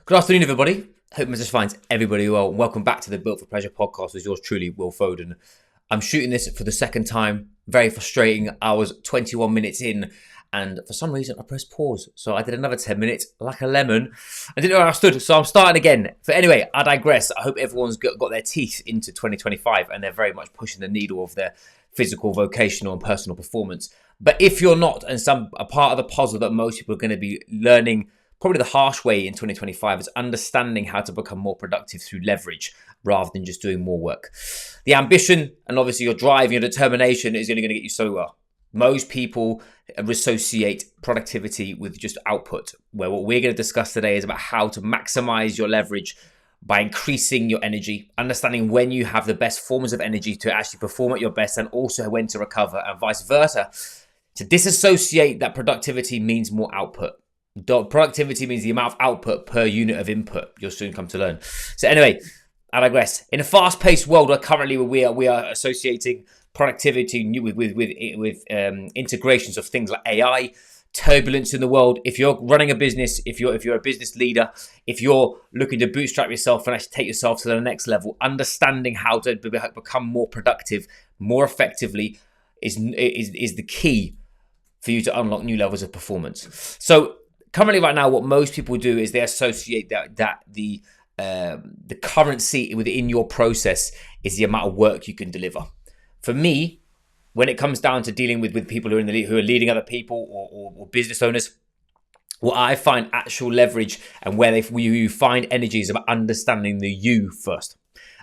Good afternoon, everybody. Hope Mrs. finds everybody well. Welcome back to the Built for Pleasure podcast with yours truly, Will Foden. I'm shooting this for the second time. Very frustrating. I was 21 minutes in and for some reason I pressed pause. So I did another 10 minutes like a lemon. I didn't know where I stood, so I'm starting again. But anyway, I digress. I hope everyone's got their teeth into 2025 and they're very much pushing the needle of their physical, vocational and personal performance. But if you're not, and a part of the puzzle that most people are going to be learning probably the harsh way in 2025 is understanding how to become more productive through leverage rather than just doing more work. The ambition and obviously your drive, your determination is only going to get you so well. Most people associate productivity with just output, where what we're going to discuss today is about how to maximize your leverage by increasing your energy, understanding when you have the best forms of energy to actually perform at your best and also when to recover and vice versa. To disassociate that productivity means more output. Productivity means the amount of output per unit of input. You'll soon come to learn. So anyway, I digress. In a fast-paced world where currently we are associating productivity with integrations of things like AI, turbulence in the world. If you're running a business, if you're a business leader, if you're looking to bootstrap yourself and actually take yourself to the next level, understanding how to become more productive, more effectively is the key for you to unlock new levels of performance. So currently, right now, what most people do is they associate that the currency within your process is the amount of work you can deliver. For me, when it comes down to dealing with people who are leading other people or business owners, what I find actual leverage and where you find energy is about understanding the you first.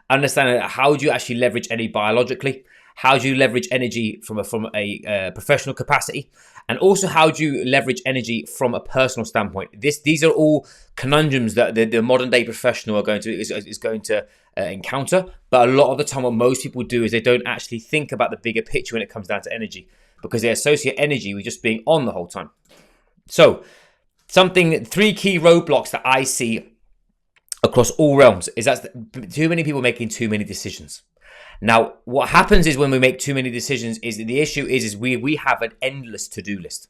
Understanding how do you actually leverage energy biologically? How do you leverage energy from a professional capacity? And also, how do you leverage energy from a personal standpoint? These are all conundrums that the modern day professional is going to encounter. But a lot of the time, what most people do is they don't actually think about the bigger picture when it comes down to energy, because they associate energy with just being on the whole time. So, three key roadblocks that I see across all realms is that too many people making too many decisions. Now, what happens is when we make too many decisions is the issue is we have an endless to-do list.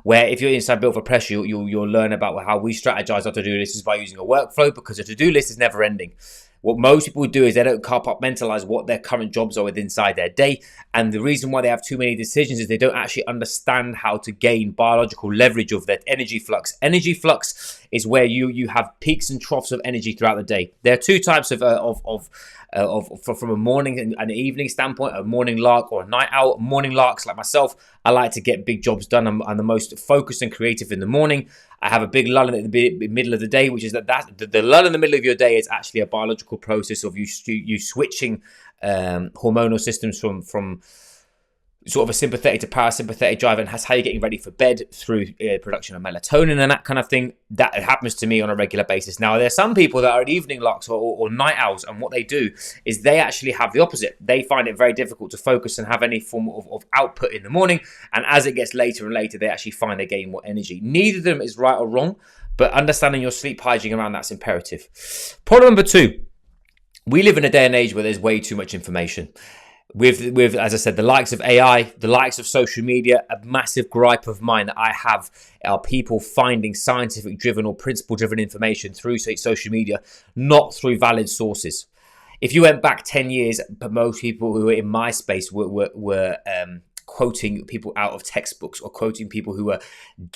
Where if you're inside Built for Pressure, you'll learn about how we strategize our to-do list is by using a workflow, because a to-do list is never ending. What most people do is they don't compartmentalize what their current jobs are inside their day. And the reason why they have too many decisions is they don't actually understand how to gain biological leverage of that energy flux. Energy flux is where you have peaks and troughs of energy throughout the day. There are two types from a morning and evening standpoint, a morning lark or a night owl. Morning larks like myself, I like to get big jobs done. I'm the most focused and creative in the morning. I have a big lull in the middle of the day, which is the lull in the middle of your day is actually a biological process of you switching hormonal systems from sort of a sympathetic to parasympathetic drive, and that's how you're getting ready for bed through production of melatonin and that kind of thing. That happens to me on a regular basis. Now, there are some people that are evening larks or night owls, and what they do is they actually have the opposite. They find it very difficult to focus and have any form of output in the morning, and as it gets later and later, they actually find they gain more energy. Neither of them is right or wrong, but understanding your sleep hygiene around that's imperative. Problem number two, we live in a day and age where there's way too much information. With as I said, the likes of AI, the likes of social media, a massive gripe of mine that I have are people finding scientific driven or principle driven information through, say, social media, not through valid sources. If you went back 10 years, most people who were in my space were quoting people out of textbooks or quoting people who were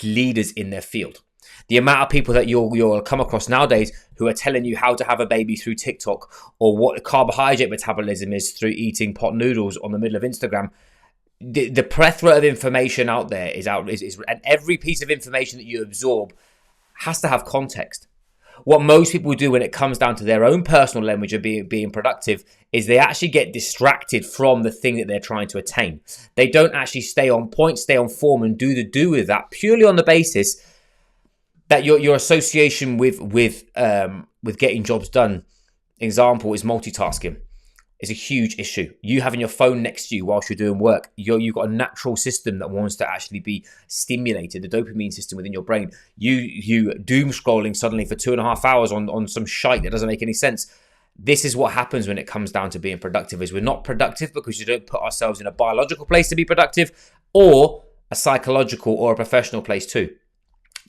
leaders in their field. The amount of people that you'll come across nowadays who are telling you how to have a baby through TikTok, or what carbohydrate metabolism is through eating pot noodles on the middle of Instagram. The plethora of information out there is and every piece of information that you absorb has to have context. What most people do when it comes down to their own personal language of being productive is they actually get distracted from the thing that they're trying to attain. They don't actually stay on point, stay on form, and do with that purely on the basis that your association with getting jobs done, example, is multitasking. Is a huge issue. You having your phone next to you whilst you're doing work, you've got a natural system that wants to actually be stimulated, the dopamine system within your brain. You doom scrolling suddenly for 2.5 hours on some shite that doesn't make any sense. This is what happens when it comes down to being productive, is we're not productive because you don't put ourselves in a biological place to be productive, or a psychological or a professional place too.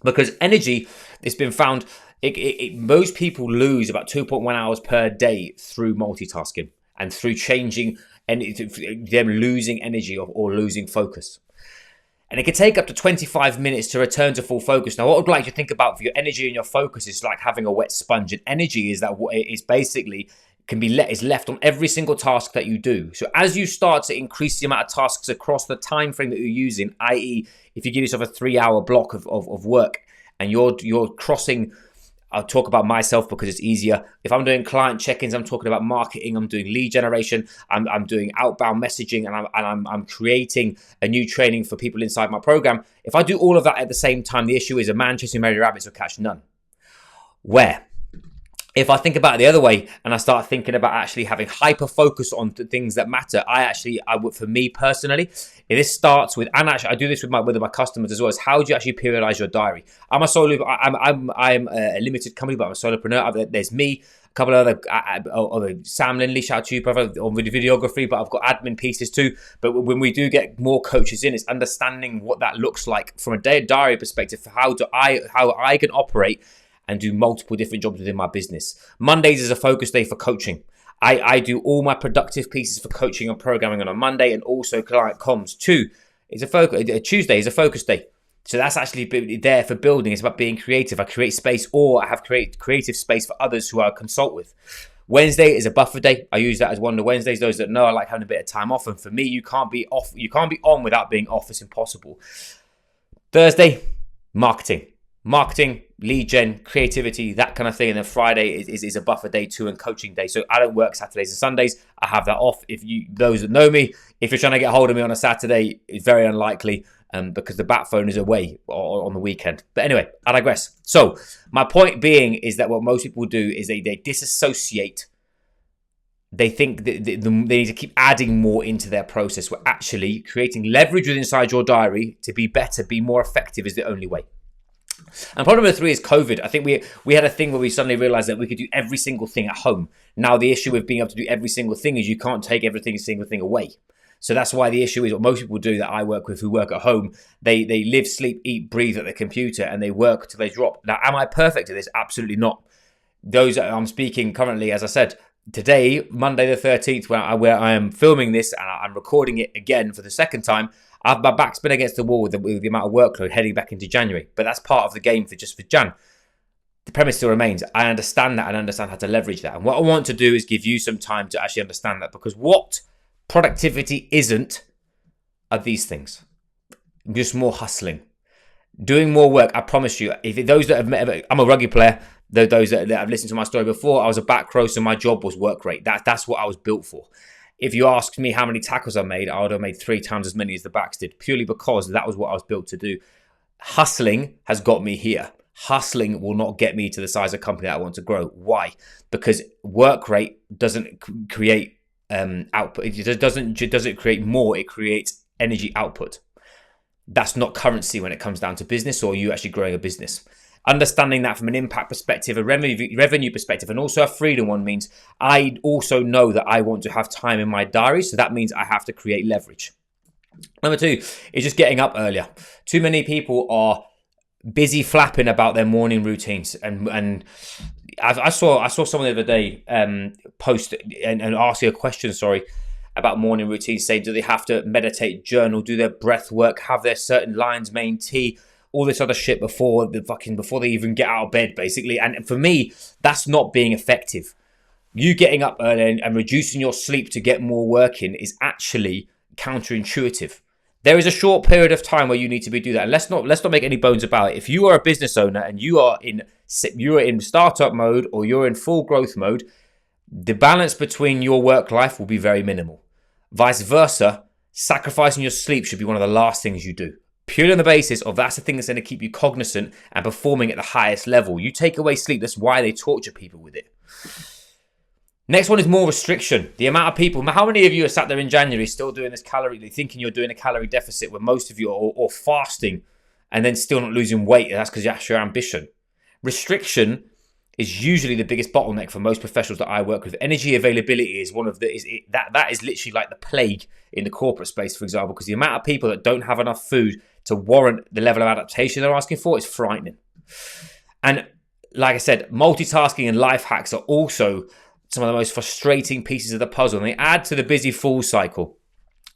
Because energy, it's been found Most people lose about 2.1 hours per day through multitasking and through changing and them losing energy or losing focus. And it can take up to 25 minutes to return to full focus. Now, what I'd like you to think about for your energy and your focus is like having a wet sponge. And energy is that what it is basically is left on every single task that you do. So as you start to increase the amount of tasks across the time frame that you're using, i.e., if you give yourself a 3-hour block of work and you're crossing, I'll talk about myself because it's easier. If I'm doing client check-ins, I'm talking about marketing, I'm doing lead generation, I'm doing outbound messaging, and I'm creating a new training for people inside my program. If I do all of that at the same time, the issue is a man chasing merry rabbits will catch none. Where? If I think about it the other way and I start thinking about actually having hyper focus on the things that matter, I would, for me personally, this starts with, and actually I do this with my customers as well, is how do you actually periodize your diary? I'm a limited company, but I'm a solopreneur. There's me, a couple of other Sam Lindley, shout out to you, brother, on videography, but I've got admin pieces too. But when we do get more coaches in, it's understanding what that looks like from a diary perspective for how I can operate and do multiple different jobs within my business. Mondays is a focus day for coaching. I do all my productive pieces for coaching and programming on a Monday, and also client comms. Tuesday is a focus day. So that's actually there for building. It's about being creative. I create space, or I have creative space for others who I consult with. Wednesday is a buffer day. I use that as one of the Wednesdays. Those that know, I like having a bit of time off. And for me, you can't be off. You can't be on without being off. It's impossible. Thursday, marketing, lead gen, creativity, that kind of thing. And then Friday is a buffer day too, and coaching day. So I don't work Saturdays and Sundays. I have that off. Those that know me, if you're trying to get hold of me on a Saturday, it's very unlikely because the bat phone is away on the weekend. But anyway, I digress. So my point being is that what most people do is they disassociate. They think that they need to keep adding more into their process, where actually creating leverage within inside your diary to be better, be more effective is the only way. And problem number 3 is COVID. I think we had a thing where we suddenly realized that we could do every single thing at home. Now the issue with being able to do every single thing is you can't take single thing away. So that's why the issue is what most people do that I work with who work at home, they live, sleep, eat, breathe at the computer, and they work till they drop. Now, am I perfect at this? Absolutely not. Those that I'm speaking currently, as I said, today, Monday the 13th, where I am filming this and I'm recording it again for the second time, my back's been against the wall with the amount of workload heading back into January. But that's part of the game for Jan. The premise still remains. I understand that and understand how to leverage that. And what I want to do is give you some time to actually understand that, because what productivity isn't are these things. Just more hustling. Doing more work, I promise you. If those that have met, I'm a rugby player. Those that have listened to my story before, I was a back row, so my job was work rate. That's what I was built for. If you asked me how many tackles I made, I would have made 3 times as many as the backs did, purely because that was what I was built to do. Hustling has got me here. Hustling will not get me to the size of company that I want to grow. Why? Because work rate doesn't create output. It doesn't create more. It creates energy output. That's not currency when it comes down to business or you actually growing a business. Understanding that from an impact perspective, a revenue perspective, and also a freedom one means I also know that I want to have time in my diary. So that means I have to create leverage. Number 2 is just getting up earlier. Too many people are busy flapping about their morning routines. And I saw someone the other day post and ask you a question, about morning routines, saying, do they have to meditate, journal, do their breath work, have their certain lion's mane tea, all this other shit before they even get out of bed, basically. And for me, that's not being effective. You getting up early and reducing your sleep to get more work in is actually counterintuitive. There is a short period of time where you need to do that. And let's not make any bones about it. If you are a business owner and you are in startup mode or you're in full growth mode, the balance between your work life will be very minimal. Vice versa, sacrificing your sleep should be one of the last things you do. Purely on the basis of that's the thing that's going to keep you cognizant and performing at the highest level. You take away sleep, that's why they torture people with it. Next one is more restriction. The amount of people, how many of you are sat there in January still doing this thinking you're doing a calorie deficit, when most of you are or fasting and then still not losing weight? That's because that's your ambition. Restriction is usually the biggest bottleneck for most professionals that I work with. Energy availability is that is literally like the plague in the corporate space, for example, because the amount of people that don't have enough food to warrant the level of adaptation they're asking for is frightening. And like I said, multitasking and life hacks are also some of the most frustrating pieces of the puzzle, and they add to the busy fool cycle.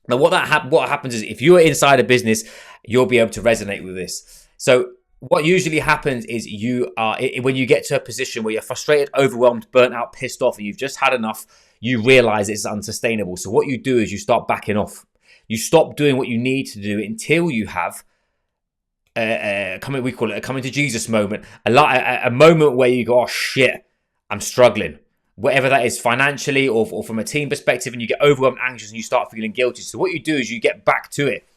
Now, what happens is if you are inside a business, you'll be able to resonate with this. So what usually happens is when you get to a position where you're frustrated, overwhelmed, burnt out, pissed off, and you've just had enough, you realize it's unsustainable. So what you do is you start backing off. You stop doing what you need to do until you have we call it a coming to Jesus moment, a moment where you go, oh shit, I'm struggling. Whatever that is, financially or from a team perspective, and you get overwhelmed, anxious, and you start feeling guilty. So what you do is you get back to it,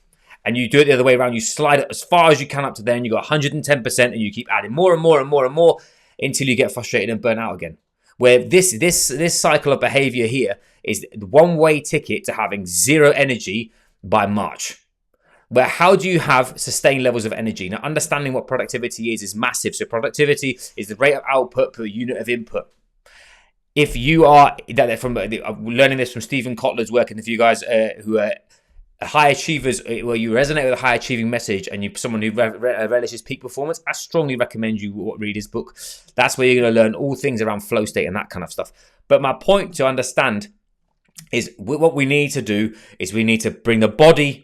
and you do it the other way around. You slide it as far as you can up to there, and you got 110%, and you keep adding more and more and more and more until you get frustrated and burn out again. Where this cycle of behavior here is the one-way ticket to having zero energy by March. Where how do you have sustained levels of energy? Now, understanding what productivity is massive. So productivity is the rate of output per unit of input. If you are learning this from Stephen Kotler's work, and if you guys who are high achievers, where you resonate with a high achieving message, and you're someone who relishes peak performance, I strongly recommend you read his book. That's where you're going to learn all things around flow state and that kind of stuff. But my point to understand is what we need to do is we need to bring the body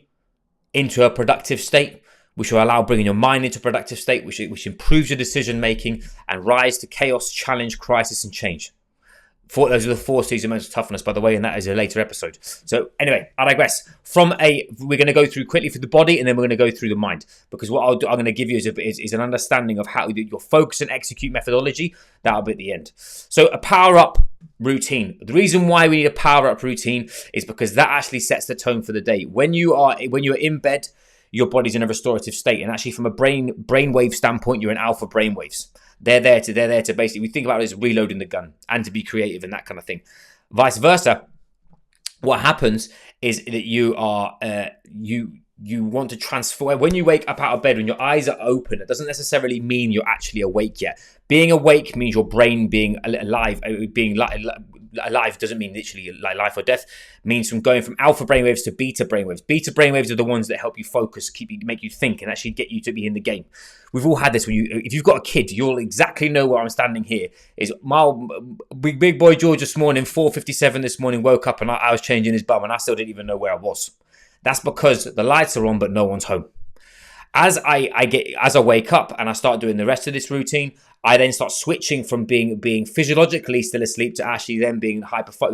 into a productive state, which will allow bringing your mind into a productive state, which improves your decision making, and rise to chaos, challenge, crisis, and change. Those are the 4 C's of mental toughness, by the way, and that is a later episode. So anyway, I digress. We're going to go through quickly through the body, and then we're going to go through the mind, because what I'm going to give you is an understanding of how your focus and execute methodology. That'll be at the end. So a power up routine. The reason why we need a power up routine is because that actually sets the tone for the day. When you are in bed, your body's in a restorative state, and actually from a brainwave standpoint, you're in alpha brainwaves. They're there to basically, we think about it as reloading the gun and to be creative and that kind of thing. Vice versa, what happens is that you are you want to transform. When you wake up out of bed, when your eyes are open, it doesn't necessarily mean you're actually awake yet. Being awake means your brain being alive. Being alive doesn't mean literally like life or death. It means from going from alpha brainwaves to beta brainwaves. Beta brainwaves are the ones that help you focus, make you think, and actually get you to be in the game. We've all had this. If you've got a kid, you'll exactly know where I'm standing here. Is my big boy George this morning, 4:57 this morning, woke up and I was changing his bum, and I still didn't even know where I was. That's because the lights are on, but no one's home. As I wake up and I start doing the rest of this routine, I then start switching from being physiologically still asleep to actually then being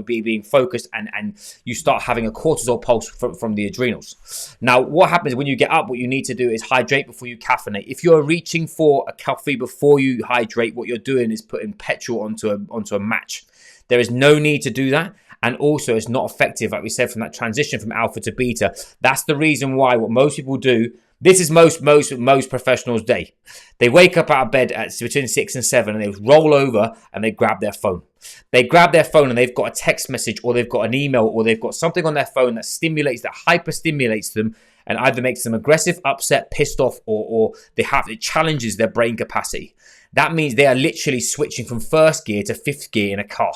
being focused, and you start having a cortisol pulse from the adrenals. Now, what happens when you get up? What you need to do is hydrate before you caffeinate. If you're reaching for a coffee before you hydrate, what you're doing is putting petrol onto a match. There is no need to do that. And also, it's not effective, like we said, from that transition from alpha to beta. That's the reason why what most people do. This is most professionals' day. They wake up out of bed at between 6 and 7, and they roll over and they grab their phone. They grab their phone and they've got a text message, or they've got an email, or they've got something on their phone that hyper-stimulates them, and either makes them aggressive, upset, pissed off, or it challenges their brain capacity. That means they are literally switching from first gear to fifth gear in a car.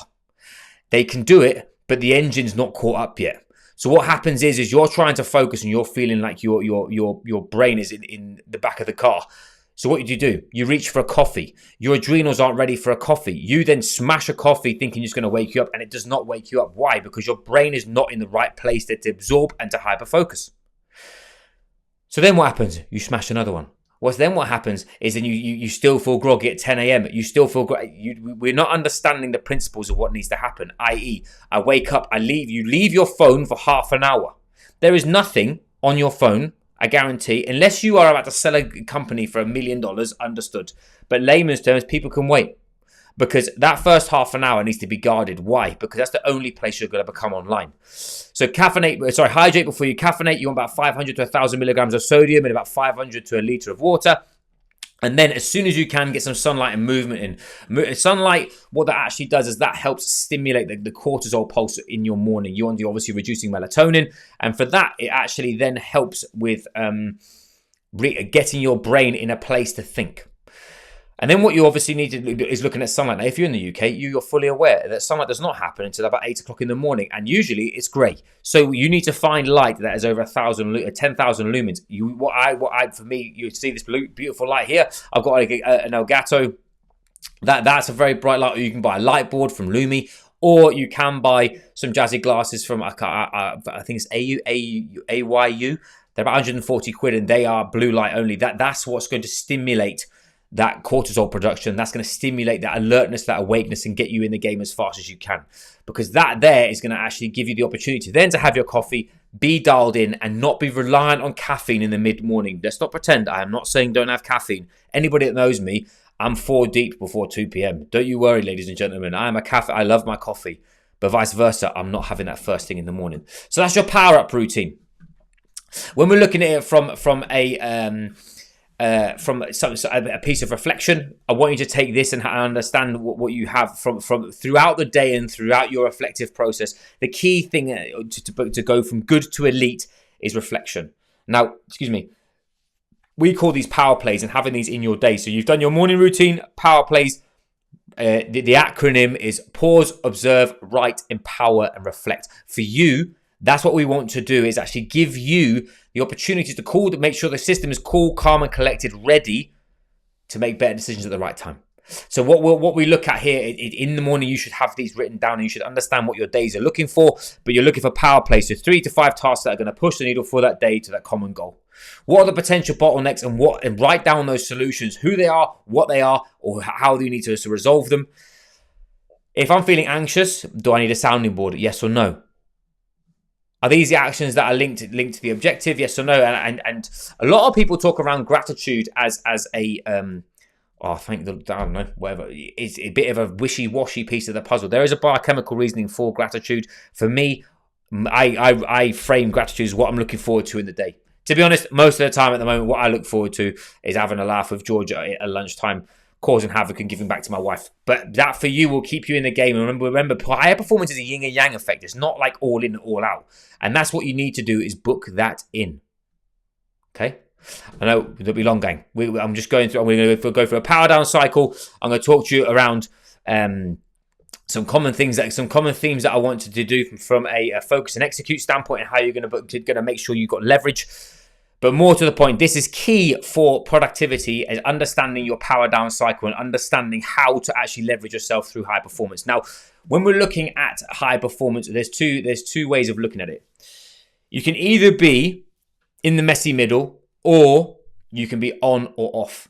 They can do it, but the engine's not caught up yet. So what happens is you're trying to focus and you're feeling like your brain is in the back of the car. So what do? You reach for a coffee. Your adrenals aren't ready for a coffee. You then smash a coffee thinking it's going to wake you up, and it does not wake you up. Why? Because your brain is not in the right place to absorb and to hyper-focus. So then what happens? You smash another one. What happens is then you still feel groggy at 10 a.m. You still feel groggy. We're not understanding the principles of what needs to happen, i.e. I wake up, you leave your phone for half an hour. There is nothing on your phone, I guarantee, unless you are about to sell a company for $1 million, understood. But layman's terms, people can wait. Because that first half an hour needs to be guarded. Why? Because that's the only place you're going to become online. So hydrate before you caffeinate. You want about 500 to 1,000 milligrams of sodium and about 500 to a litre of water. And then as soon as you can, get some sunlight and movement in. Sunlight, what that actually does is that helps stimulate the cortisol pulse in your morning. You're obviously reducing melatonin. And for that, it actually then helps with getting your brain in a place to think. And then what you obviously need to do is looking at sunlight. Now, if you're in the UK, you're fully aware that sunlight does not happen until about 8 o'clock in the morning. And usually it's grey. So you need to find light that is over 10,000 lumens. For me, you see this beautiful light here. I've got an Elgato That's a very bright light. You can buy a light board from Lumi, or you can buy some jazzy glasses from, I think it's AYU. They're about 140 quid, and they are blue light only. That's what's going to stimulate that cortisol production. That's going to stimulate that alertness, that awakeness, and get you in the game as fast as you can. Because that there is going to actually give you the opportunity then to have your coffee, be dialed in, and not be reliant on caffeine in the mid-morning. Let's not pretend. I am not saying don't have caffeine. Anybody that knows me, I'm 4 deep before 2 p.m. Don't you worry, ladies and gentlemen. I love my coffee. But vice versa, I'm not having that first thing in the morning. So that's your power-up routine. When we're looking at it from a piece of reflection, I want you to take this and understand what you have from throughout the day and throughout your reflective process. The key thing to go from good to elite is reflection. Now, we call these power plays, and having these in your day. So you've done your morning routine, power plays. The acronym is pause, observe, write, empower, and reflect. For you, that's what we want to do, is actually give you the opportunity to make sure the system is cool, calm, and collected, ready to make better decisions at the right time. So what we look at here, in the morning, you should have these written down, and you should understand what your days are looking for, but you're looking for power plays. So 3 to 5 tasks that are going to push the needle for that day to that common goal. What are the potential bottlenecks, and write down those solutions, who they are, what they are, or how do you need to resolve them. If I'm feeling anxious, do I need a sounding board? Yes or no? Are these the actions that are linked to the objective? Yes or no? And a lot of people talk around gratitude as a I don't know, whatever. It's a bit of a wishy-washy piece of the puzzle. There is a biochemical reasoning for gratitude. For me, I frame gratitude as what I'm looking forward to in the day. To be honest, most of the time at the moment, what I look forward to is having a laugh with George at lunchtime, causing havoc and giving back to my wife. But that for you will keep you in the game. And remember, higher performance is a yin and yang effect. It's not like all in, all out. And that's what you need to do, is book that in. Okay? I know it'll be long, gang. I'm just going through. I'm going to go through a power down cycle. I'm going to talk to you around some common themes that I want to do from a focus and execute standpoint, and how you're going to make sure you've got leverage. But more to the point, this is key for productivity, is understanding your power down cycle and understanding how to actually leverage yourself through high performance. Now, when we're looking at high performance, there's two ways of looking at it. You can either be in the messy middle, or you can be on or off.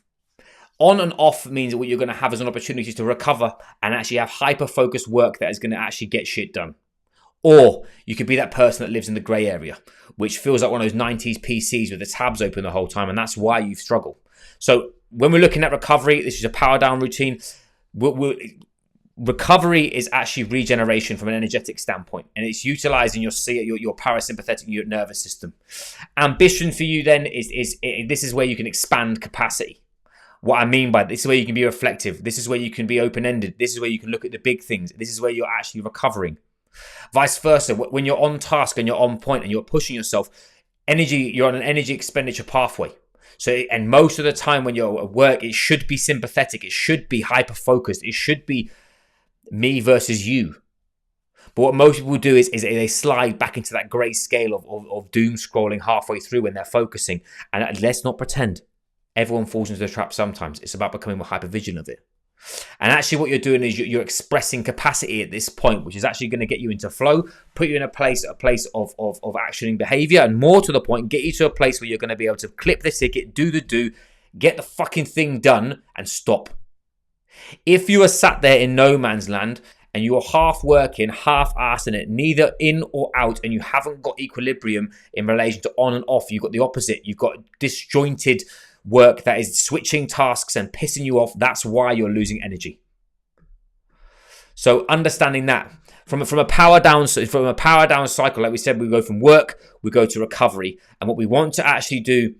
On and off means that what you're going to have is an opportunity to recover and actually have hyper-focused work that is going to actually get shit done. Or you could be that person that lives in the grey area, which feels like one of those 90s PCs with the tabs open the whole time, and that's why you struggle. So when we're looking at recovery, this is a power down routine. Recovery is actually regeneration from an energetic standpoint, and it's utilizing your parasympathetic nervous system. Ambition for you then is this is where you can expand capacity. What I mean by this is where you can be reflective. This is where you can be open-ended. This is where you can look at the big things. This is where you're actually recovering. Vice versa, when you're on task and you're on point and you're pushing yourself, you're on an energy expenditure pathway. So, and most of the time when you're at work, it should be sympathetic. It should be hyper-focused. It should be me versus you. But what most people do is they slide back into that grey scale of doom scrolling halfway through when they're focusing. And let's not pretend. Everyone falls into the trap sometimes. It's about becoming more hyper-vigilant of it. And actually what you're doing is you're expressing capacity at this point, which is actually going to get you into flow, put you in a place of actioning behavior, and more to the point, get you to a place where you're going to be able to clip the ticket, do, get the fucking thing done, and stop. If you are sat there in no man's land and you're half working, half-assing it, neither in or out, and you haven't got equilibrium in relation to on and off, you've got the opposite. You've got disjointed work that is switching tasks and pissing you off. That's why you're losing energy. So understanding that from a power down cycle, like we said, we go from work, we go to recovery, and what we want to actually do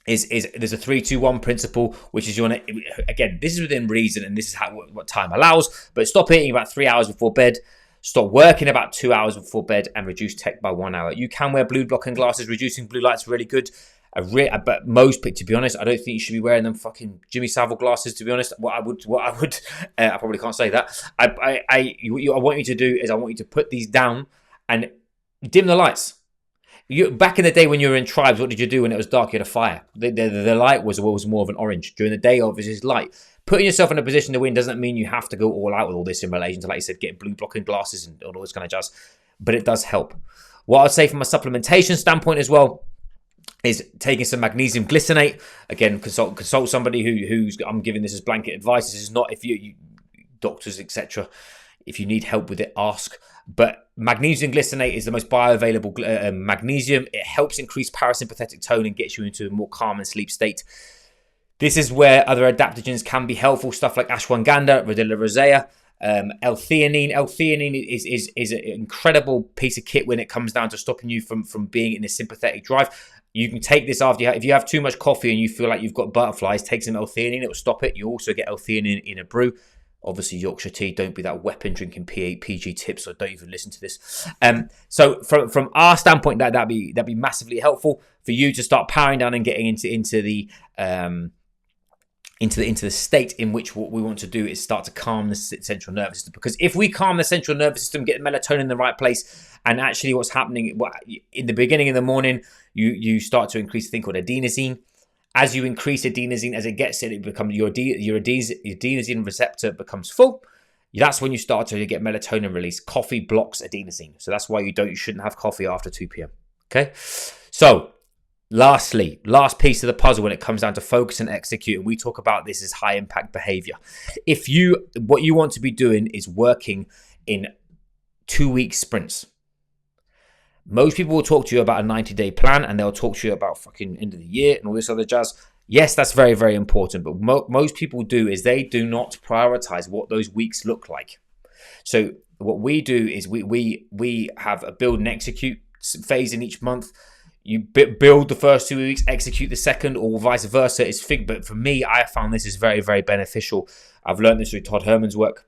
is there's a 3-2-1 principle, which is you want to, again, this is within reason, and this is what time allows. But stop eating about 3 hours before bed. Stop working about 2 hours before bed, and reduce tech by 1 hour. You can wear blue blocking glasses. Reducing blue light's really good. But to be honest, I don't think you should be wearing them fucking Jimmy Savile glasses. To be honest, I probably can't say that. What I want you to do is I want you to put these down and dim the lights. Back in the day when you were in tribes, what did you do when it was dark? You had a fire. The light was more of an orange. During the day, obviously, it's light. Putting yourself in a position to win doesn't mean you have to go all out with all this in relation to, like you said, getting blue blocking glasses and all this kind of jazz, but it does help. What I'd say from a supplementation standpoint as well is taking some magnesium glycinate. Again, consult somebody who's, I'm giving this as blanket advice. This is not if you doctors, etc. If you need help with it, ask. But magnesium glycinate is the most bioavailable magnesium. It helps increase parasympathetic tone and gets you into a more calm and sleep state. This is where other adaptogens can be helpful, stuff like ashwagandha, rhodiola rosea, L-theanine. L-theanine is an incredible piece of kit when it comes down to stopping you from being in a sympathetic drive. You can take this after if you have too much coffee and you feel like you've got butterflies, take some L-theanine, it will stop it. You also get L-theanine in a brew. Obviously, Yorkshire tea, don't be that weapon drinking PG tips, or don't even listen to this. So from our standpoint, that'd be massively helpful for you to start powering down and getting into the state in which what we want to do is start to calm the central nervous system. Because if we calm the central nervous system, get melatonin in the right place, and actually what's happening in the beginning of the morning, you start to increase a thing called adenosine. As you increase adenosine, as it gets it becomes your adenosine receptor becomes full. That's when you start to get melatonin release. Coffee blocks adenosine, so that's why you shouldn't have coffee after 2 p.m. Okay, so lastly, last piece of the puzzle when it comes down to focus and execute, and we talk about this as high impact behavior. What you want to be doing is working in 2-week sprints. Most people will talk to you about a 90-day plan, and they'll talk to you about fucking end of the year and all this other jazz. Yes, that's very, very important. But most people do is they do not prioritize what those weeks look like. So what we do is we have a build and execute phase in each month. You build the first 2 weeks, execute the second, or vice versa. But for me, I found this is very, very beneficial. I've learned this through Todd Herman's work.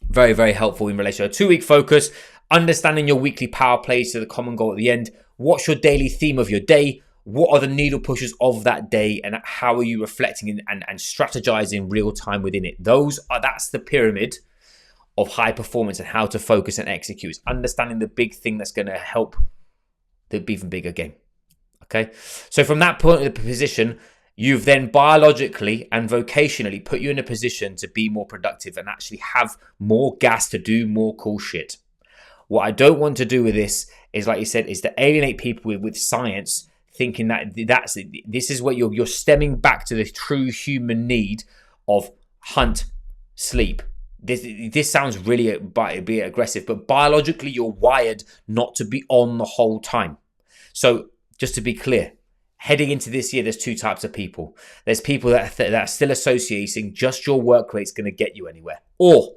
Very, very helpful in relation to a 2-week focus. Understanding your weekly power plays to the common goal at the end. What's your daily theme of your day? What are the needle pushers of that day? And how are you reflecting and strategizing real time within it? That's the pyramid of high performance and how to focus and execute. It's understanding the big thing that's going to help the even bigger game. Okay. So from that point of the position, you've then biologically and vocationally put you in a position to be more productive and actually have more gas to do more cool shit. What I don't want to do with this is, like you said, is to alienate people with science, thinking that this is what you're stemming back to the true human need of hunt, sleep. This sounds really aggressive, but biologically you're wired not to be on the whole time. So just to be clear, heading into this year, there's 2 types of people. There's people that are still associating just your work rate's going to get you anywhere, or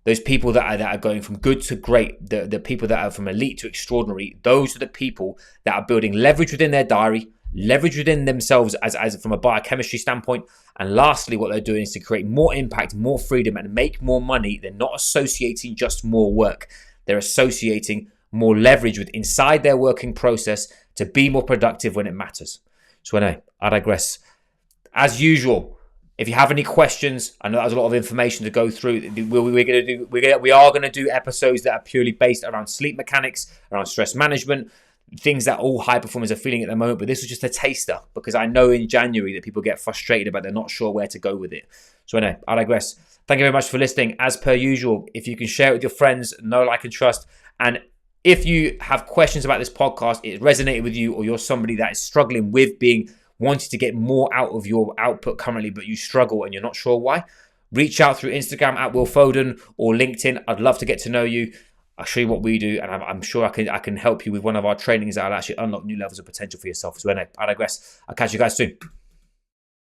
those people that are going from good to great, the people that are from elite to extraordinary. Those are the people that are building leverage within their diary, leverage within themselves as from a biochemistry standpoint. And lastly, what they're doing is to create more impact, more freedom, and make more money. They're not associating just more work. They're associating more leverage with inside their working process to be more productive when it matters. So anyway, I digress. As usual, if you have any questions, I know that was a lot of information to go through. We are going to do episodes that are purely based around sleep mechanics, around stress management, things that all high performers are feeling at the moment. But this was just a taster, because I know in January that people get frustrated about they're not sure where to go with it. So anyway, I digress. Thank you very much for listening. As per usual, if you can share it with your friends, know, like, and trust. And if you have questions about this podcast, it resonated with you, or you're somebody that is struggling with wanting to get more out of your output currently, but you struggle and you're not sure why, reach out through Instagram at Will Foden or LinkedIn. I'd love to get to know you. I'll show you what we do, and I'm sure I can help you with one of our trainings that will actually unlock new levels of potential for yourself. So anyway, I digress. I'll catch you guys soon.